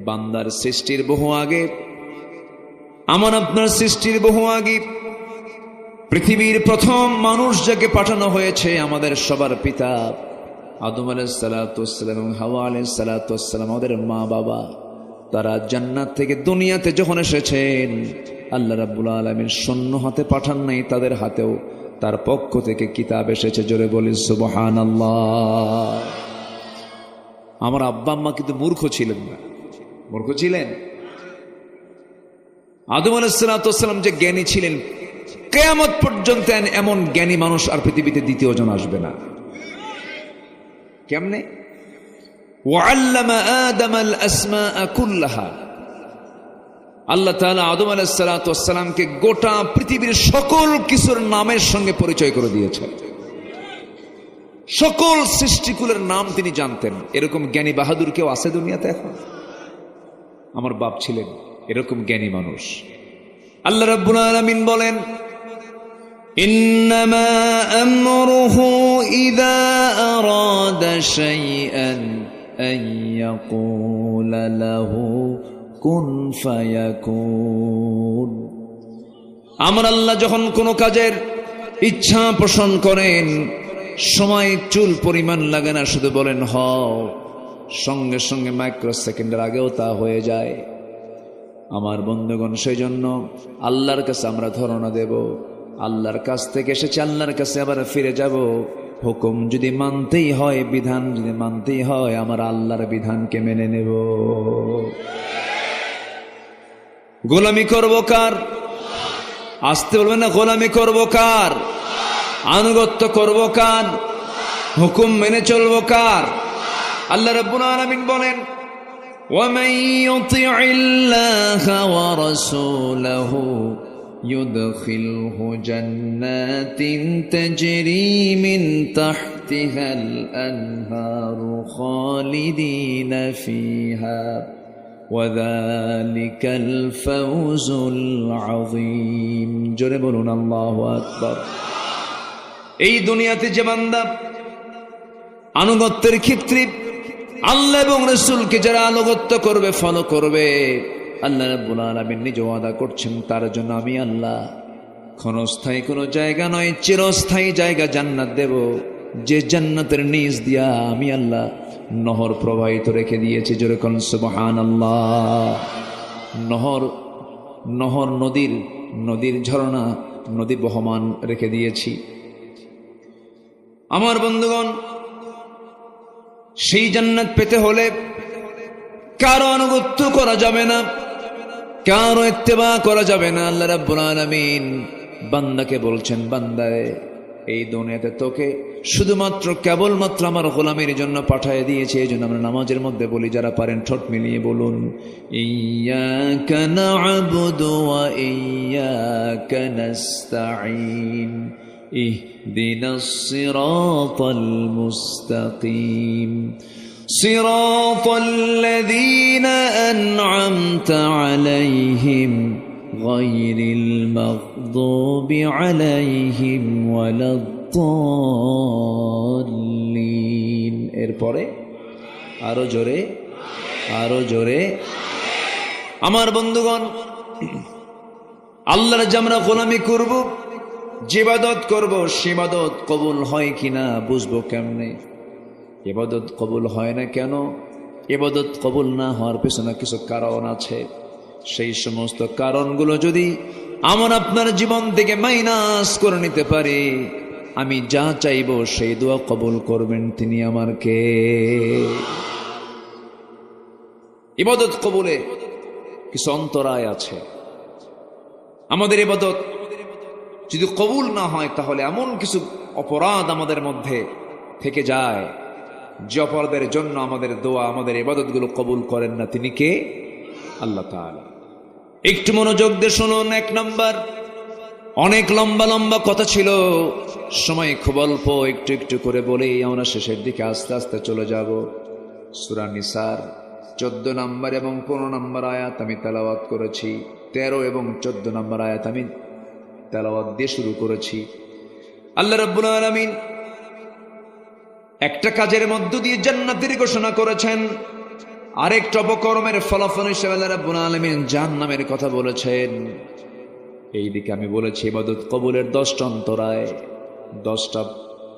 বান্দার সৃষ্টির বহু আগে, আমার আপনার সৃষ্টির বহু আগে পৃথিবীর প্রথম মানুষ যাকে পাঠানো হয়েছে, আমাদের সবার পিতা আদম আলাইহিস সালাতু ওয়াস সালাম এবং হাওয়া আলাইহিস সালাতু ওয়াস সালাম, আমাদের মা বাবা, তারা জান্নাত থেকে দুনিয়াতে যখন এসেছেন, আল্লাহ রাব্বুল আলামিন শূন্য হাতে পাঠান নাই, তাদের হাতেও তার পক্ষ থেকে কিতাব এসেছে। জোরে বলি সুবহানাল্লাহ। আমার আব্বা আম্মা কিন্তু মূর্খ ছিলেন না। মূর্খ ছিলেন? আদম আলাইহিস সালাতু ওয়াস সালাম যে জ্ঞানী ছিলেন, কিয়ামত পর্যন্ত এমন জ্ঞানী মানুষ আর পৃথিবীতে দ্বিতীয় জন আসবে না। কেমনে? ওয়াল্লামা আদামাল আসমাআ কুল্লাহা, আল্লাহ তাআলা আদম আলাইহিস সালাতু ওয়াস সালামকে গোটা পৃথিবীর সকল কিছুর নামের সঙ্গে পরিচয় করে দিয়েছেন। সকল সৃষ্টিকুলের নাম তিনি জানতেন। এরকম জ্ঞানী বাহাদুর কেউ আছে দুনিয়াতে এখন? আমার বাপ ছিলেন এরকম জ্ঞানী মানুষ। আল্লাহ রাব্বুল আলামিন বলেন, ইন্নামা আমরুহু ইযা আরাদা শাইআন আন ইয়াকুলা লাহু কুন ফায়াকুন। আমার আল্লাহ যখন কোনো কাজের ইচ্ছা পোষণ করেন, সময় চুল পরিমাণ লাগে না, শুধু বলেন হও, সঙ্গে সঙ্গে মাইক্রো সেকেন্ডের আগেও তা হয়ে যায়। আমার বন্ধুগণ, সেই জন্য আল্লাহর কাছে আমরা ধারণা দেব, আল্লাহর কাছ থেকে এসেছে, আল্লাহর কাছে আবার ফিরে যাব। হুকুম যদি মানতেই হয়, বিধান যদি মানতেই হয়, আমার আল্লাহর বিধানকে মেনে নেব। গোলামি করব কার? আসতে বলবেন না, গোলামি করব কার? আনুগত্য করব কার? হুকুম মেনে চলব কার? আল্লাহ রাব্বুল আলামিন বলেন, وَمَن يُطِعِ اللَّهَ وَرَسُولَهُ يُدْخِلْهُ جَنَّاتٍ تَجْرِي مِن تَحْتِهَا الْأَنْهَارُ خَالِدِينَ فِيهَا وَذَلِكَ الْفَوْزُ الْعَظِيمُ। জোরে বলুন আল্লাহু আকবার। এই দুনিয়াতে যে বান্দা আনুগত্যের ক্ষেত্রে আল্লাহ এবং রাসূলকে যারা আনুগত্য করবে, ফলো করবে, আল্লাহ রাব্বুল আলামিন নিজে ওয়াদা করছেন, তার জন্য আমি আল্লাহ ক্ষণস্থায়ী কোনো জায়গা নয়, চিরস্থায়ী জায়গা জান্নাত দেব, যে জান্নাতের নিচ দিয়া আমি আল্লাহ নহর প্রবাহিত রেখে দিয়েছি। জোরে কোন সুবহানাল্লাহ। নহর নদীর ঝর্ণা, নদী বহমান রেখে দিয়েছি। আমার বন্ধুগণ, সেই জান্নাত পেতে হলে কারো আনুগত্য করা যাবে না, কারো ইত্তেবা করা যাবে না। আল্লাহ রাব্বুল আলামিন বান্দাকে বলছেন, বান্দারে, এই দুনিয়াতে তোকে শুধুমাত্র কেবলমাত্র আমার গোলামের জন্য পাঠিয়ে দিয়েছে। এই জন্য আমরা নামাজের মধ্যে বলি, যারা পারেন ঠোঁট মিলিয়ে বলুন, ইয়্যাকা না'বুদু ওয়া ইয়্যাকা নাস্তাঈন ইহদিনাস সিরাতাল মুস্তাকিম সিরাতাল্লাযীনা আন'আমতা আলাইহিম গায়রিল মাগদুবি আলাইহিম ওয়ালাদ-দাল্লিন। এরপরে আরো জোরে। আমার বন্ধুগণ, আল্লাহর যে আমরা গোলামি করব, যে ইবাদত করব, সে ইবাদত কবুল হয় কিনা বুঝবো কেমনে? ইবাদত কবুল হয় না কেন? ইবাদত কবুল না হওয়ার পেছনে কিছু কারণ আছে। সেই সমস্ত কারণগুলো যদি আমার আপনার জীবন থেকে মাইনাস করে নিতে পারি, আমি যা চাইব সেই দোয়া কবুল করবেন তিনি আমার কে? ইবাদত কবুলে কিছু অন্তরায় আছে। আমাদের ইবাদত যদি কবুল না হয়, তাহলে এমন কিছু অপরাধ আমাদের মধ্যে থেকে যায়, যে অপরাধের জন্য আমাদের দোয়া, আমাদের ইবাদতগুলো কবুল করেন না। তিনি কে? আল্লাহ তাআলা। একটু মনোযোগ দিয়ে শুনুন। এক নাম্বার, অনেক লম্বা লম্বা কথা ছিল, সময় খুব অল্প, একটু একটু করে বলেই আমরা শেষের দিকে আস্তে আস্তে চলে যাব। সূরা নিসার 14 নম্বর এবং 15 নম্বর আয়াত আমি তেলাওয়াত করেছি। 13 এবং 14 নম্বর আয়াত আমি তেলাওয়াত দিয়ে শুরু করেছি। আল্লাহ রাব্বুল আলামিন একটা কাজের মধ্য দিয়ে জান্নাতের ঘোষণা করেছেন। আরেকটা অপকর্মের ফলাফল হিসেবে আল্লাহ রাব্বুল আলামিন জাহান্নামের কথা বলেছেন। এইদিকে আমি বলেছি ইবাদত কবুলের 10টা অন্তরায়, 10টা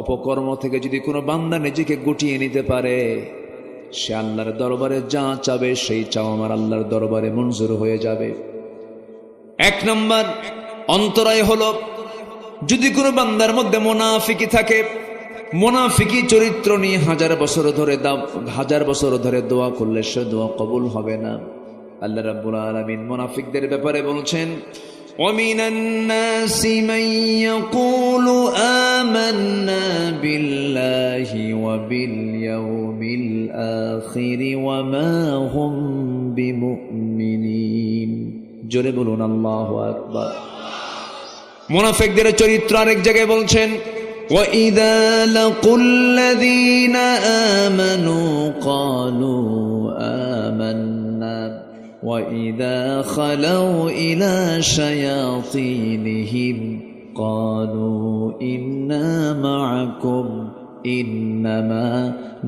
অপকর্ম থেকে যদি কোনো বান্দা নিজেকে গুটিয়ে নিতে পারে, সে আল্লাহর দরবারে যা চাবে সেই চাও আমার আল্লাহর দরবারে মঞ্জুর হয়ে যাবে। 1 নম্বর অন্তরায় হলো, যদি কোনো বান্দার মধ্যে মুনাফিকি থাকে, মুনাফিকি চরিত্র নিয়ে 1000 বছর ধরে দোয়া করলে সে দোয়া কবুল হবে না। আল্লাহ রাব্বুল আলামিন মুনাফিকদের ব্যাপারে বলছেন, وَمِنَ النَّاسِ مَن يَقُولُ آمَنَّا بِاللَّهِ وَبِالْيَوْمِ الْآخِرِ وَمَا هُمْ بِمُؤْمِنِينَ। জোরে বলুন আল্লাহু আকবার। মুনাফিকদের চরিত্র আরেক জায়গায় বলছেন, وَإِذَا لَقُوا الَّذِينَ آمَنُوا قَالُوا آمَنَّا وَإِذَا خَلَوْا إِلَى شَيَاطِينِهِمْ قَالُوا إِنَّا مَعَكُمْ إِنَّمَا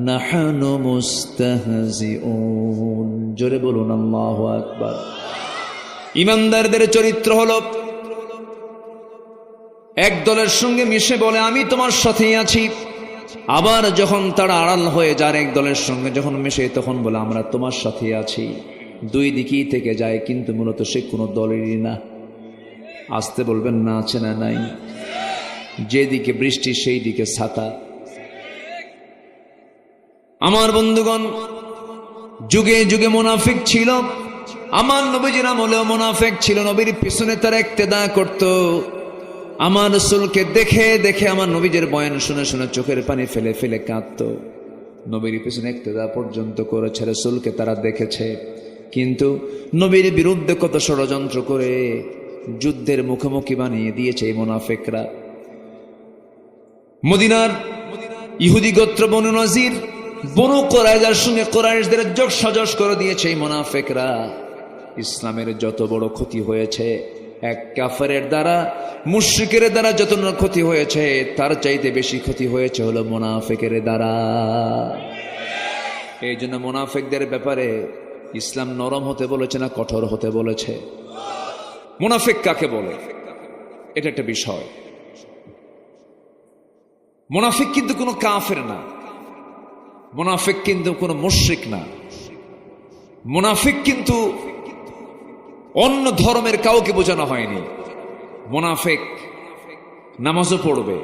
نَحْنُ مُسْتَهْزِئُونَ। জোরে বলুন আল্লাহু আকবার। ঈমানদারদের চরিত্র হলো, এক দলের সঙ্গে মিশে বলে আমি তোমার সাথেই আছি, আবার যখন তারা আড়াল হয়ে যায় এক দলের সঙ্গে যখন মিশে তখন বলে আমরা তোমার সাথেই আছি। দুই দিকেই থেকে যায়, কিন্তু মূলত সে কোনো দলেরই না। আসতে বলবেন না আছে না নাই? যেদিকে বৃষ্টি সেই দিকে ছাতা। আমার বন্ধুগণ, যুগে যুগে মুনাফিক ছিল, আমার নবীজির আমলেও মুনাফিক ছিল। নবীর পিছনে তারা ইক্তেদা করত, আমার রাসূলকে দেখে দেখে আমার নবীজির বয়ান শুনে শুনে চোখের পানি ফেলে ফেলে কাঁদত। নবীর পিছনে ইক্তেদা পর্যন্ত করেছে, রাসূলকে তারা দেখেছে, কিন্তু নবীর বিরুদ্ধে কত ষড়যন্ত্র করে যুদ্ধের মুখোমুখি বানিয়ে দিয়েছে এই মুনাফিকরা। মদিনার ইহুদি গোত্র বনু নজির, বনু কুরাইজার সঙ্গে কুরাইশদের যোগ সাজস করে দিয়েছে এই মুনাফিকরা। ইসলামের যত বড় ক্ষতি হয়েছে এক কাফেরের দ্বারা, মুশরিকের দ্বারা যত ক্ষতি হয়েছে তার চাইতে বেশি ক্ষতি হয়েছে হলো মুনাফিকের দ্বারা। এই জন্য মুনাফিকদের ব্যাপারে ইসলাম নরম হতে বলেছে না কঠোর হতে বলেছে? মুনাফিক কাকে বলে এটা একটা বিষয়। মুনাফিক কিন্তু কোনো কাফের না, মুনাফিক কিন্তু কোনো মুশরিক না, মুনাফিক কিন্তু অন্য ধর্মের কাউকে বোঝানো হয়নি। মুনাফিক নামাজও পড়বে,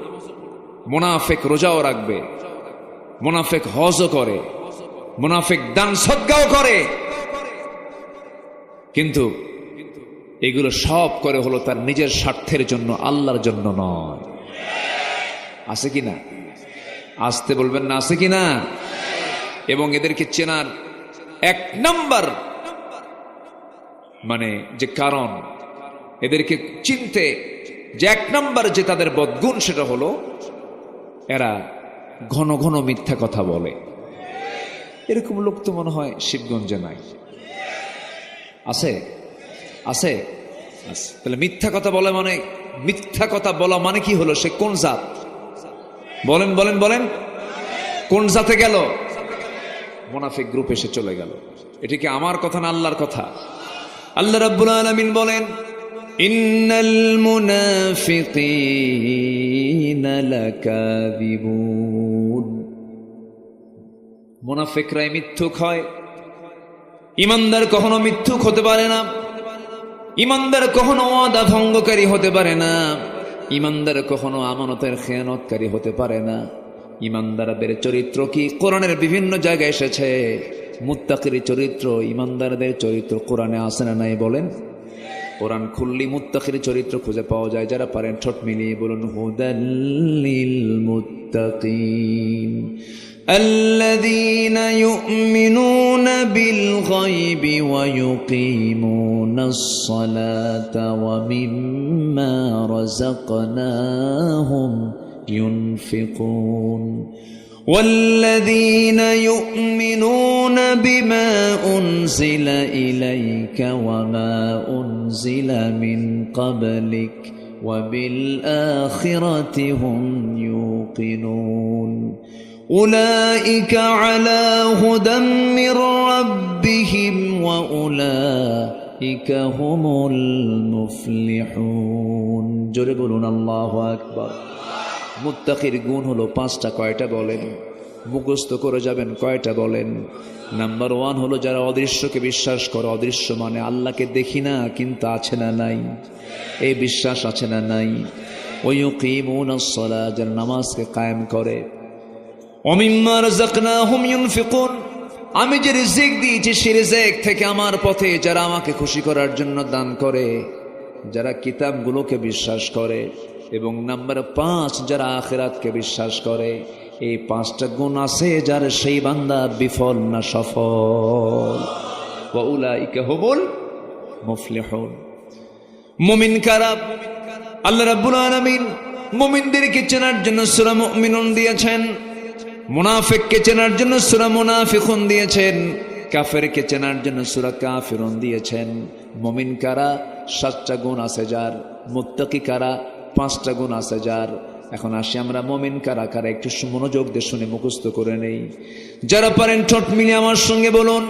মুনাফিক রোজাও রাখবে, মুনাফিক হজও করে, মুনাফিক দান সদকাও করে, কিন্তু এগুলো সব করে হলো তার নিজের স্বার্থের জন্য, আল্লাহর জন্য নয়। আছে কি না? আসতে বলবেন না, আছে কি না? এবং এদেরকে চেনার 1 নাম্বার মানে যে কারণ, এদেরকে চিনতে যে 1 নাম্বার যে তাদের বদগুণ, সেটা হলো এরা ঘন ঘন মিথ্যা কথা বলে। এরকম লোক তো মনে হয় শিবগঞ্জে নাই। আছে? আছে? তাহলে মিথ্যা কথা বলে মানে, মিথ্যা কথা বলা মানে কি হলো? সে কোন জাত? বলেন বলেন বলেন, কোন জাতে গেল? মুনাফিক গ্রুপে এসে চলে গেল। এটা কি আমার কথা না আল্লাহর কথা? আল্লাহ রাব্বুল আলামিন বলেন, ইন্নাল মুনাফিকিনা লাকাযিবুন। মুনাফিকরাই মিথ্যুক হয়। ঈমানদার কখনো মিথ্যুক হতে পারে না, ঈমানদার কখনো ওয়াদা ভঙ্গকারী হতে পারে না, ঈমানদার কখনো আমানতের খেয়ানতকারী হতে পারে না। ঈমানদারদের চরিত্র কি? কোরআনের বিভিন্ন জায়গায় এসেছে। মুত্তাকির চরিত্র, ঈমানদারদের চরিত্র কোরআনে আছে না নাই বলেন? কোরআন খুললি মুত্তাকির চরিত্র খুঁজে পাওয়া যায়। যারা পারেন ঠোঁট মিলিয়ে বলুন, হুদাল লিল মুত্তাকিন الذين يؤمنون بالغيب ويقيمون الصلاة ومما رزقناهم ينفقون والذين يؤمنون بما أنزل إليك وما أنزل من قبلك وبالآخرة هم يوقنون উলাইকা আলা হুদাম মির রাব্বিহিম ওয়া উলাইকা হুমুল মুফলিহুন। জোরে বলুন আল্লাহু আকবার। মুত্তাকির গুণ হলো পাঁচটা, কয়টা বলেন? মুখস্থ করে যাবেন, কয়টা বলেন? নাম্বার 1 হলো যারা অদৃশ্যকে বিশ্বাস করে। অদৃশ্য মানে আল্লাহকে দেখি না কিন্তু আছে না নাই, এই বিশ্বাস আছে না নাই? ওয়ায়ুকিমুনাস সালাহ, যারা নামাজকে কায়েম করে। ওয়ামিম্মা রাযাকনাহুম ইউনফিকুন, আমি যে রিজিক দিয়েছি সেই রিজিক থেকে আমার পথে যারা আমাকে খুশি করার জন্য দান করে, যারা কিতাবগুলোকে বিশ্বাস করে। এবং নাম্বার 5, যারা আখিরাতকে বিশ্বাস করে। এই 5টা গুণ আছে যার, সেই বান্দা বিফল না সফল। ওয়া উলাইকা হুমুল মুফলিহুন। মুমিন কারা? আল্লাহ রাব্বুল আলামিন মুমিনদেরকে চেনার জন্য সূরা মুমিনুন দিয়েছেন, মুনাফিককে চেনার জন্য সূরা মুনাফিকুন দিয়েছেন, কাফেরকে চেনার জন্য সূরা কাফিরুন দিয়েছেন। মুমিন কারা? 7টা গুণ আছে যার। মুত্তাকি কারা? 5টা গুণ আছে যার। এখন আসি আমরা মুমিন কারা কারা, একটু মনোযোগ দিয়ে শুনে মুখস্থ করে নেই। যারা পারেন ঠোঁট মিলিয়ে আমার সঙ্গে বলুন,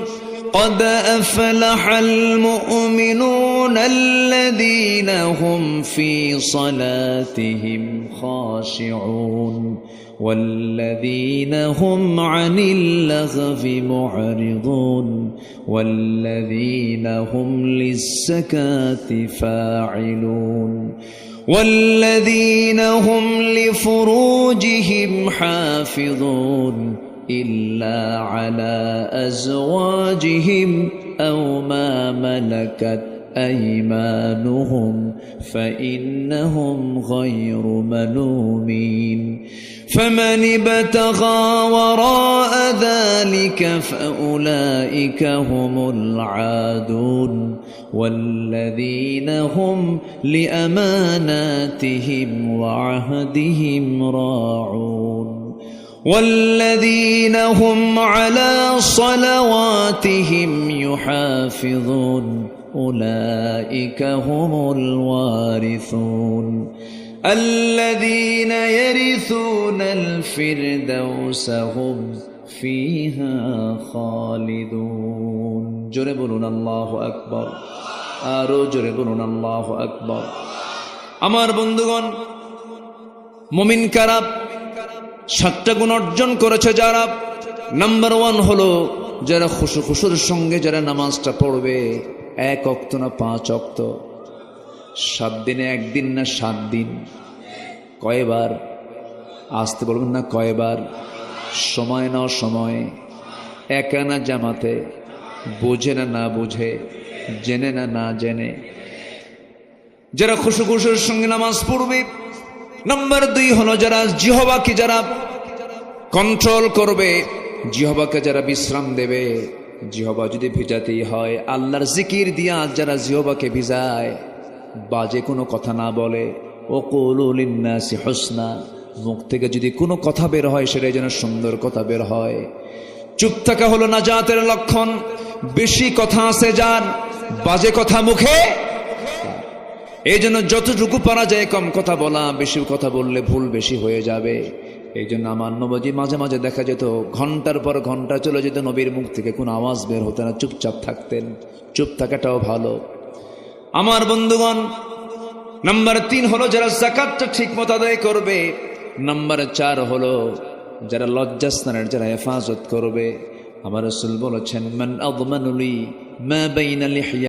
قد أفلح المؤمنون الذين هم في صلاتهم خاشعون والذين هم عن اللغو معرضون والذين هم للزكاة فاعلون والذين هم لفروجهم حافظون إلا على أزواجهم أو ما ملكت أيمانهم فإنهم غير ملومين فمن ابتغى وراء ذلك فأولئك هم العادون والذين هم لأماناتهم وعهدهم راعون والذين هم على صلواتهم يحافظون أولئك هم الوارثون الذين يرثون الفردوس هم فيها خالدون জোরে বলুন আল্লাহু আকবার। আরো জোরে বলুন আল্লাহু আকবার। আমার বন্ধুগণ, মুমিন কারা? 7টা গুণ অর্জন করেছে যারা। নাম্বার 1 হলো যারা খুশুর সঙ্গে যারা নামাজটা পড়বে, 1 ওয়াক্ত না 5 ওয়াক্ত, 7 দিনে 1 দিন না 7 দিন, কয়বার? আসতে বলবেন না, কয়বার? সময় না সময়, একা না জামাতে, বুঝে না না বুঝে, জেনে না না জেনে, যারা খুশুর সঙ্গে নামাজ পড়বে। নাম্বার 2 হলো যারা জিহ্বাকে যারা কন্ট্রোল করবে, জিহ্বাকে যারা বিশ্রাম দেবে। জিহ্বা যদি ভিজাতেই হয়, আল্লাহর জিকির দিয়া যারা জিহ্বাকে ভিজায়, বাজে কোনো কথা না বলে। ওয়াকুলু লিন্নাসি হুসনা, মুখ থেকে যদি কোনো কথা বের হয় সেটাই যেন সুন্দর কথা বের হয়। চুপ থাকা হলো নাজাতের লক্ষণ। বেশি কথা আছে যার, বাজে কথা মুখে। এই জন্য যতটুকু পারা যায় কম কথা বলা, বেশি কথা বললে ভুল বেশি হয়ে যাবে। এই জন্য আমার নবী মাঝে মাঝে দেখা যেত ঘন্টার পর ঘন্টা চলে যেত, নবীর মুখ থেকে কোনো আওয়াজ বের হতো না, চুপচাপ থাকতেন। চুপ থাকাটাও ভালো। আমার বন্ধুগণ, নাম্বার 3 হলো যারা যাকাতটা ঠিক মতো আদায় করবে। নাম্বার 4 হলো যারা লজ্জাস্থানের যারা হেফাজত করবে। আমার রাসূল বলেছেন, মান আযমানু লি মা বাইনা লিহয়া